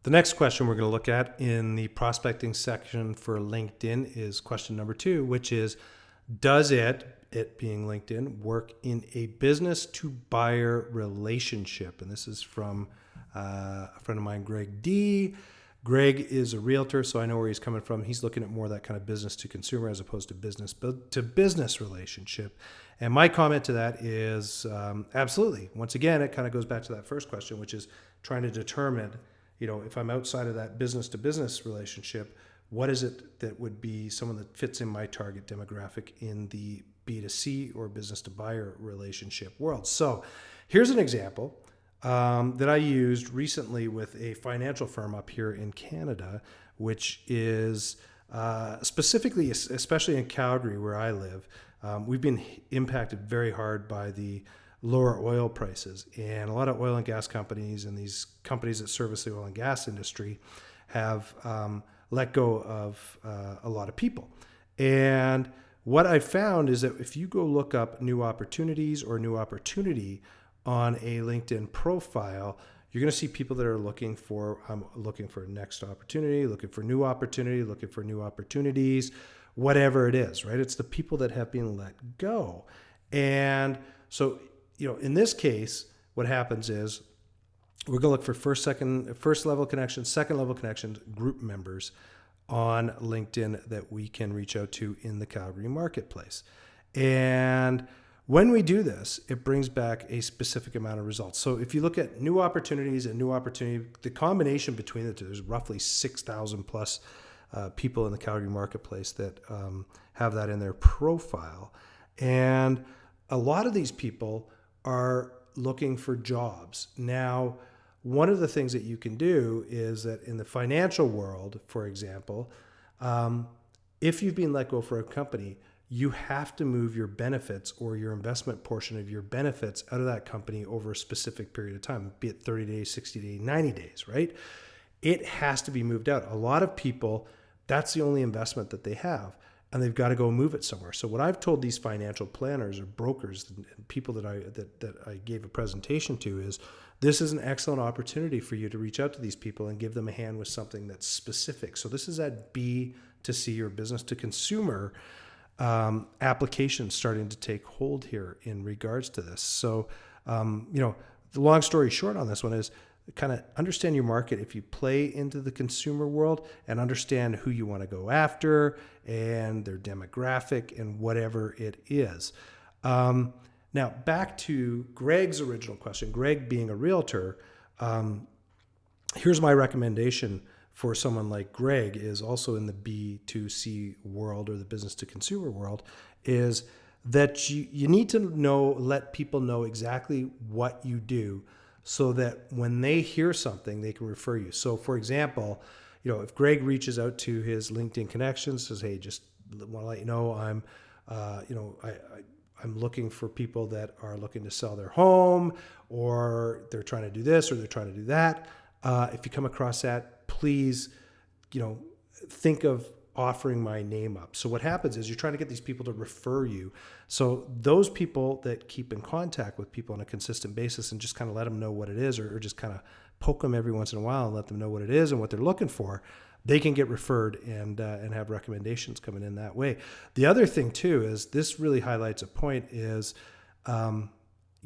The next question we're going to look at in the prospecting section for LinkedIn is question number 2, which is, does it being LinkedIn, work in a business to buyer relationship? And this is from a friend of mine, Greg D. Greg is a realtor, so I know where he's coming from. He's looking at more of that kind of business to consumer as opposed to business to business relationship. And my comment to that is absolutely. Once again, it kind of goes back to that first question, which is trying to determine, if I'm outside of that business to business relationship, what is it that would be someone that fits in my target demographic in the B2C or business to buyer relationship world? So here's an example that I used recently with a financial firm up here in Canada, which is specifically, especially in Calgary where I live, we've been impacted very hard by the lower oil prices. And a lot of oil and gas companies and these companies that service the oil and gas industry have let go of a lot of people. And what I found is that if you go look up new opportunities or new opportunity on a LinkedIn profile, you're going to see people that are looking for next opportunity, looking for new opportunities, whatever it is, right? It's the people that have been let go. And so, in this case, what happens is we're going to look for first level connections, second level connections, group members on LinkedIn that we can reach out to in the Calgary marketplace. And when we do this, it brings back a specific amount of results. So if you look at new opportunities and new opportunity, the combination between the two, there's roughly 6,000 plus people in the Calgary marketplace that have that in their profile. And a lot of these people are looking for jobs. Now, one of the things that you can do is that in the financial world, for example, if you've been let go for a company, you have to move your benefits or your investment portion of your benefits out of that company over a specific period of time, be it 30 days, 60 days, 90 days, right? It has to be moved out. A lot of people, that's the only investment that they have, and they've got to go move it somewhere. So what I've told these financial planners or brokers and people that I gave a presentation to is, this is an excellent opportunity for you to reach out to these people and give them a hand with something that's specific. So this is that B to C or business to consumer applications starting to take hold here in regards to this. So, the long story short on this one is kind of understand your market. If you play into the consumer world and understand who you want to go after and their demographic and whatever it is. Now, back to Greg's original question, Greg being a realtor, here's my recommendation for someone like Greg is also in the B2C world or the business to consumer world, is that you need to let people know exactly what you do so that when they hear something, they can refer you. So for example, if Greg reaches out to his LinkedIn connections, says, hey, just want to let you know, I'm looking for people that are looking to sell their home, or they're trying to do this or they're trying to do that. If you come across that, please, think of offering my name up. So what happens is you're trying to get these people to refer you. So those people that keep in contact with people on a consistent basis and just kind of let them know what it is, or just kind of poke them every once in a while and let them know what it is and what they're looking for, they can get referred and have recommendations coming in that way. The other thing too is this really highlights a point is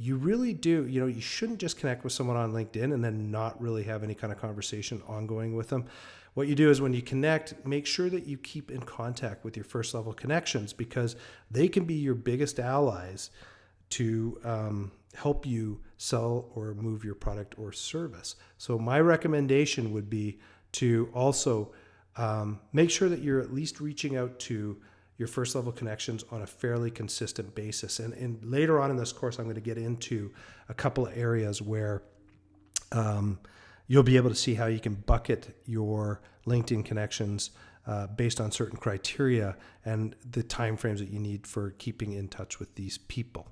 you really do, you shouldn't just connect with someone on LinkedIn and then not really have any kind of conversation ongoing with them. What you do is when you connect, make sure that you keep in contact with your first level connections, because they can be your biggest allies to help you sell or move your product or service. So my recommendation would be to also make sure that you're at least reaching out to your first level connections on a fairly consistent basis. And later on in this course, I'm going to get into a couple of areas where you'll be able to see how you can bucket your LinkedIn connections based on certain criteria and the timeframes that you need for keeping in touch with these people.